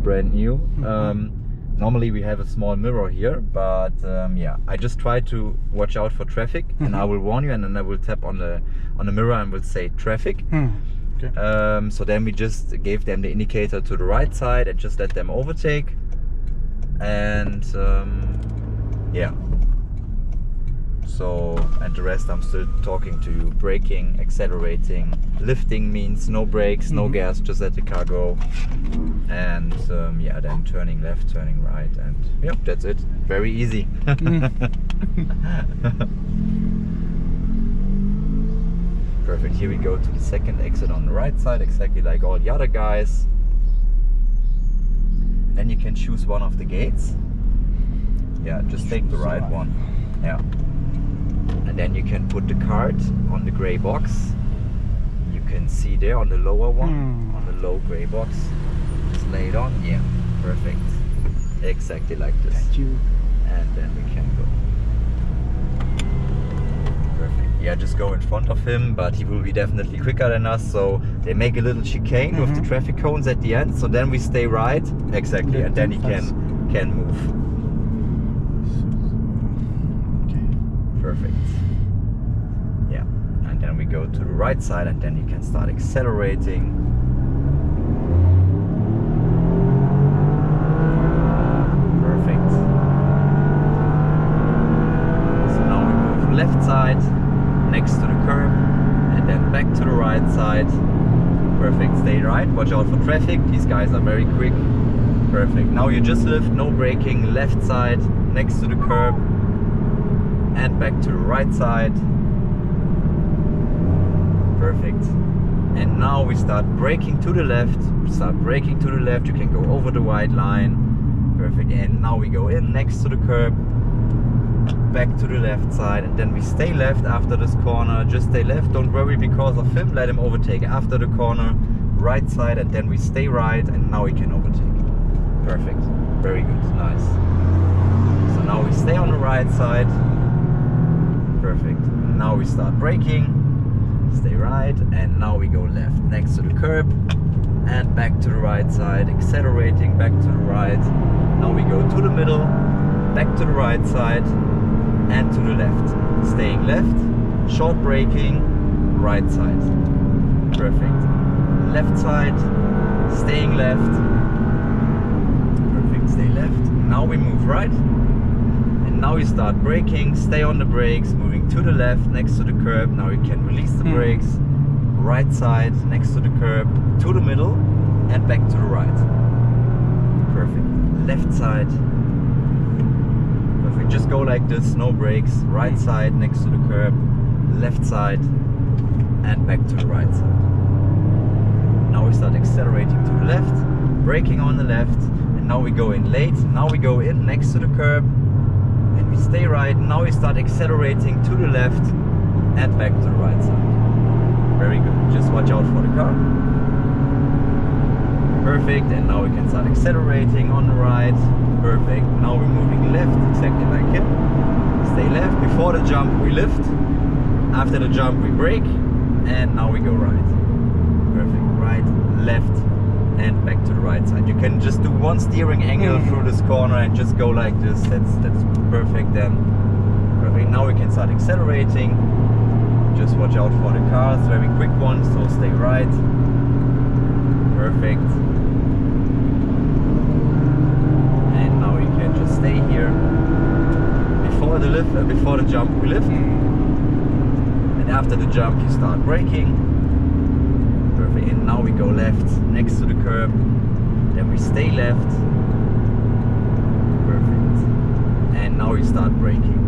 brand new. Normally we have a small mirror here, but yeah, I just try to watch out for traffic, and I will warn you, and then I will tap on the mirror and will say traffic. Okay. So then we just gave them the indicator to the right side and just let them overtake, and yeah. So, and the rest I'm still talking to you. Braking, accelerating, lifting means no brakes, no gas, just let the car go. And yeah, then turning left, turning right, and yeah, that's it. Very easy. Perfect. Here we go to the second exit on the right side, exactly like all the other guys. Then you can choose one of the gates. Yeah, just take the right one. Yeah. And then you can put the card on the gray box. You can see there on the lower one, on the low gray box. Just lay it on. Yeah, perfect. Exactly like this. Thank you. And then we can go. Perfect. Yeah, just go in front of him, but he will be definitely quicker than us. So they make a little chicane with the traffic cones at the end. So then we stay right. Exactly, and then he can move. Perfect. Yeah, and then we go to the right side, and then you can start accelerating. Perfect. So now we move left side next to the curb, and then back to the right side. Perfect. Stay right. Watch out for traffic. These guys are very quick. Perfect. Now you just lift, no braking, left side next to the curb. And back to the right side. Perfect. And now we start braking to the left. Start braking to the left. You can go over the white line. Perfect. And now we go in next to the curb. Back to the left side. And then we stay left after this corner. Just stay left. Don't worry because of him. Let him overtake after the corner. Right side. And then we stay right. And now we can overtake. Perfect. Very good. Nice. So now we stay on the right side. Perfect. Now we start braking, stay right, and now we go left next to the curb and back to the right side, accelerating back to the right. Now we go to the middle, back to the right side and to the left. Staying left, short braking, right side. Perfect. Left side, staying left. Perfect. Stay left. Now we move right. Now you start braking, stay on the brakes, moving to the left next to the curb. Now you can release the brakes, right side next to the curb, to the middle and back to the right. Perfect. Left side. Perfect. Just go like this, no brakes, right side next to the curb, left side and back to the right side. Now we start accelerating to the left, braking on the left, and now we go in late. Now we go in next to the curb. And we stay right. Now we start accelerating to the left and back to the right side. Very good. Just watch out for the car. Perfect. And now we can start accelerating on the right. Perfect. Now we're moving left, exactly like him. Stay left. Before the jump we lift. After the jump we brake. And now we go right. Perfect. Right, left and back to the right side. You can just do one steering angle through this corner and just go like this. That's perfect then. Perfect. Now we can start accelerating. Just watch out for the cars. Very quick one, so stay right. Perfect. And now you can just stay here. Before the lift, before the jump we lift. And after the jump you start braking. Perfect. And now we go left next to the curb, then we stay left. Perfect. And now we start braking.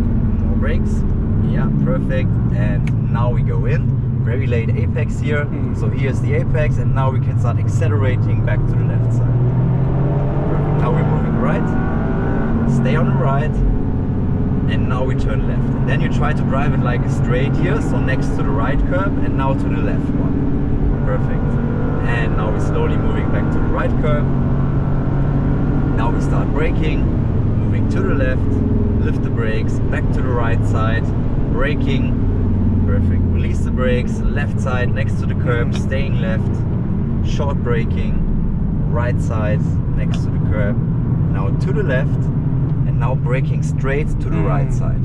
More brakes. Yeah, perfect. And now we go in. Very late apex here. So here's the apex, and now we can start accelerating back to the left side. Perfect. Now we're moving right. Stay on the right. And now we turn left. And then you try to drive it like a straight here, so next to the right curb, and now to the left one. Perfect. And now we're slowly moving back to the right curb. Now we start braking, moving to the left, lift the brakes, back to the right side, braking. Perfect. Release the brakes, left side next to the curb, staying left, short braking, right side next to the curb, now to the left, and now braking straight to the right side.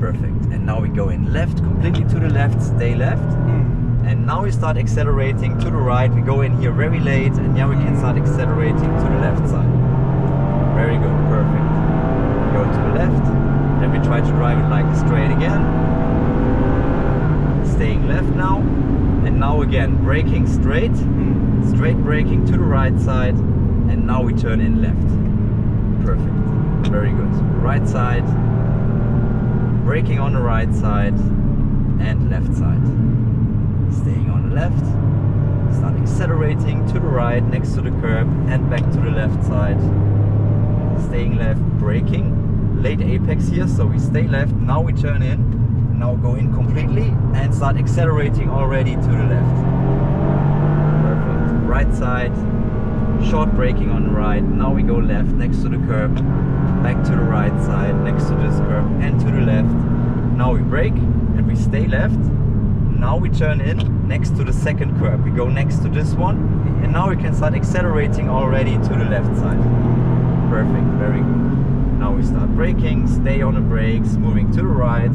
Perfect. And now we go in left, completely to the left, stay left. And now we start accelerating to the right. We go in here very late, and now we can start accelerating to the left side. Very good, perfect. Go to the left, then we try to drive it like straight again. Staying left now, and now again braking straight, straight braking to the right side, and now we turn in left. Perfect, very good. Right side, braking on the right side, and left side. Staying on the left, start accelerating to the right next to the curb and back to the left side. Staying left, braking, late apex here, so we stay left, now we turn in, now go in completely and start accelerating already to the left. Perfect, right side, short braking on the right, now we go left next to the curb, back to the right side next to this curb and to the left. Now we brake and we stay left. Now we turn in next to the second curb. We go next to this one, and now we can start accelerating already to the left side. Perfect, very good. Now we start braking, stay on the brakes, moving to the right.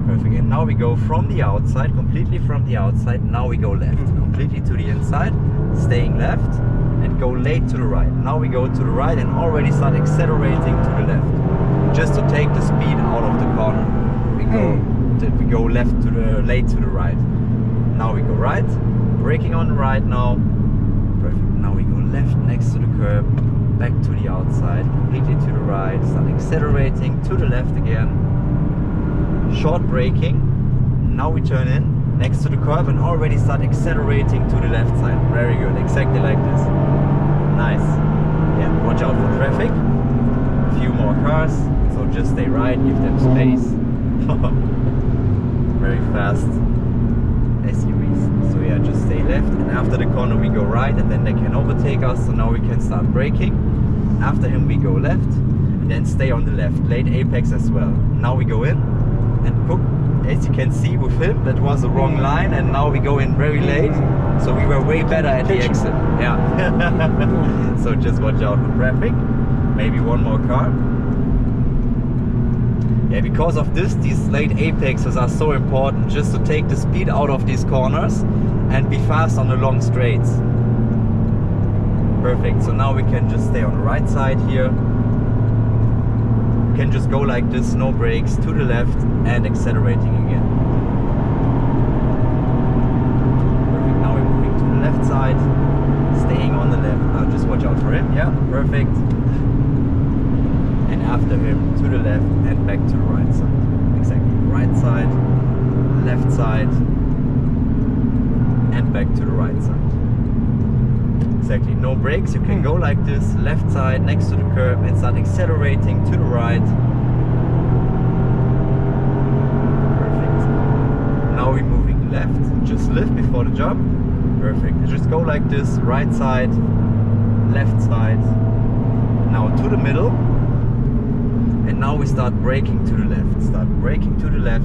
Perfect, and now we go from the outside, completely from the outside. Now we go left, completely to the inside, staying left, and go late to the right. Now we go to the right and already start accelerating to the left, just to take the speed out of the corner. We go left to the late to the right. Now we go right, braking on the right now. Perfect. Now we go left next to the curb, back to the outside, completely to the right, start accelerating to the left again. Short braking. Now we turn in next to the curb and already start accelerating to the left side. Very good, exactly like this. Nice. Yeah, watch out for traffic. A few more cars, so just stay right, give them space. Very fast SUVs. So yeah, just stay left, and after the corner we go right, and then they can overtake us, so now we can start braking. After him we go left, and then stay on the left, late apex as well. Now we go in, and book, as you can see with him, that was the wrong line, and now we go in very late, so we were way better at the exit. Yeah. So just watch out for traffic. Maybe one more car. Yeah, because of this, these late apexes are so important, just to take the speed out of these corners and be fast on the long straights. Perfect, so now we can just stay on the right side here. We can just go like this, no brakes, to the left and accelerating again. Perfect, now we're moving to the left side, staying on the left. Now just watch out for him, yeah, perfect. And after him to the left and back to the right side. Exactly, right side, left side, and back to the right side. Exactly, no brakes, you can go like this, left side next to the curb and start accelerating to the right. Perfect. Now we're moving left, just lift before the jump. Perfect, just go like this, right side, left side, now to the middle. And now we start braking to the left, start braking to the left,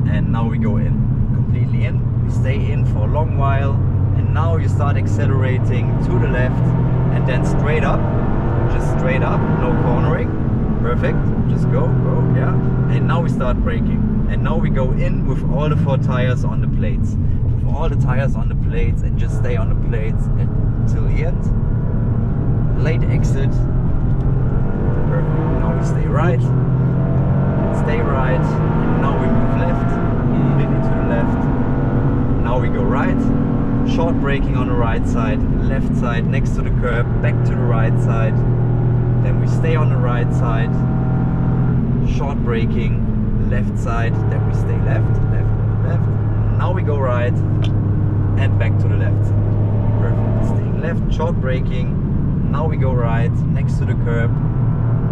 and now we go in, completely in. We stay in for a long while, and now you start accelerating to the left, and then straight up, just straight up, no cornering. Perfect, just go, yeah. And now we start braking, and now we go in with all the 4 tires on the plates, with all the tires on the plates, and just stay on the plates until the end. Late exit. Perfect. Now we stay right, and stay right, and now we move left, completely to the left. Now we go right, short braking on the right side, left side next to the curb, back to the right side. Then we stay on the right side, short braking, left side, then we stay left, left. Now we go right, and back to the left side. Perfect. Staying left, short braking. Now we go right, next to the curb,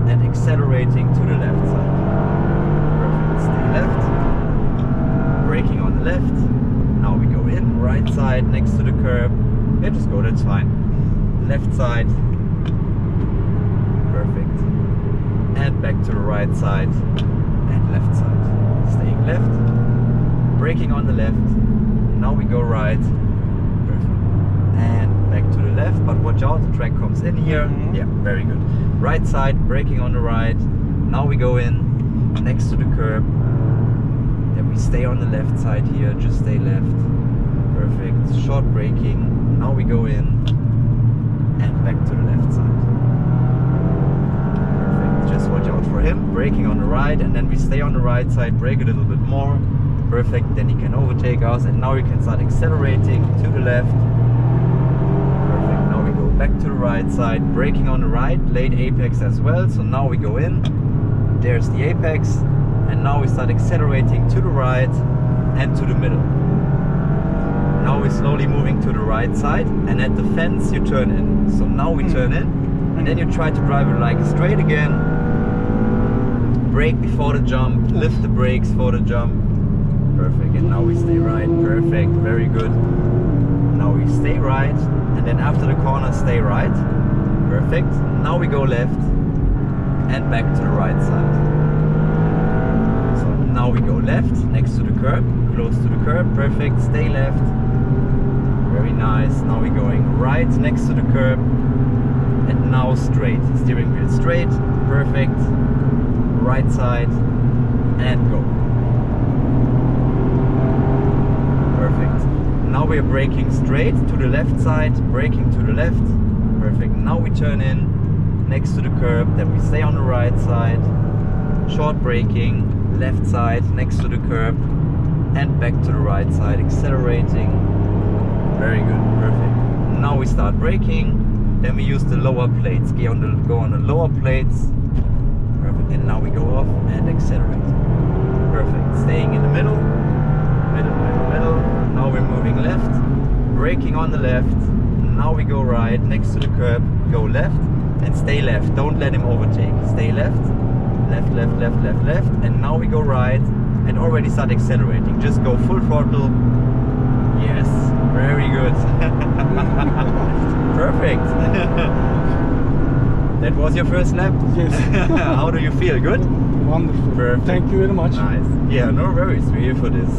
and accelerating to the left side. Perfect. Stay left, braking on the left. Now we go in, right side next to the curb. Yeah, just go, that's fine. Left side. Perfect. And back to the right side and left side. Staying left, braking on the left. Now we go right. Perfect. And back to the left, but watch out, the track comes in here. Yeah, very good. Right side, braking on the right. Now we go in next to the curb. Then we stay on the left side here, just stay left. Perfect, short braking. Now we go in and back to the left side. Perfect, just watch out for him. Braking on the right, and then we stay on the right side, brake a little bit more. Perfect, then he can overtake us, and now we can start accelerating to the left. Perfect, now we go back to the right side, braking on the right, late apex as well. So now we go in, there's the apex, and now we start accelerating to the right and to the middle. Now we're slowly moving to the right side, and at the fence you turn in. So now we turn in, and then you try to drive it like straight again. Brake before the jump, lift the brakes for the jump. Perfect, and now we stay right. Perfect, very good. Now we stay right, and then after the corner stay right. Perfect. Now we go left and back to the right side. So now we go left next to the curb, close to the curb. Perfect, stay left. Very nice. Now we're going right next to the curb, and now straight. Steering wheel straight. Perfect. Right side and go. Perfect. Now we are braking straight to the left side, braking to the left. Perfect. Now we turn in next to the curb, then we stay on the right side. Short braking, left side next to the curb, and back to the right side, accelerating. Very good. Perfect. Now we start braking, then we use the lower plates. Go on the lower plates. Perfect. And now we go off and accelerate. Perfect. Staying in the middle. Middle. Now we're moving left, braking on the left. Now we go right next to the curb, go left and stay left. Don't let him overtake. Stay left, left, and now we go right and already start accelerating. Just go full throttle. Yes, very good. Perfect. That was your first lap? Yes. How do you feel? Good? Wonderful. Perfect. Thank you very much. Nice. Yeah, no worries. We're here for this.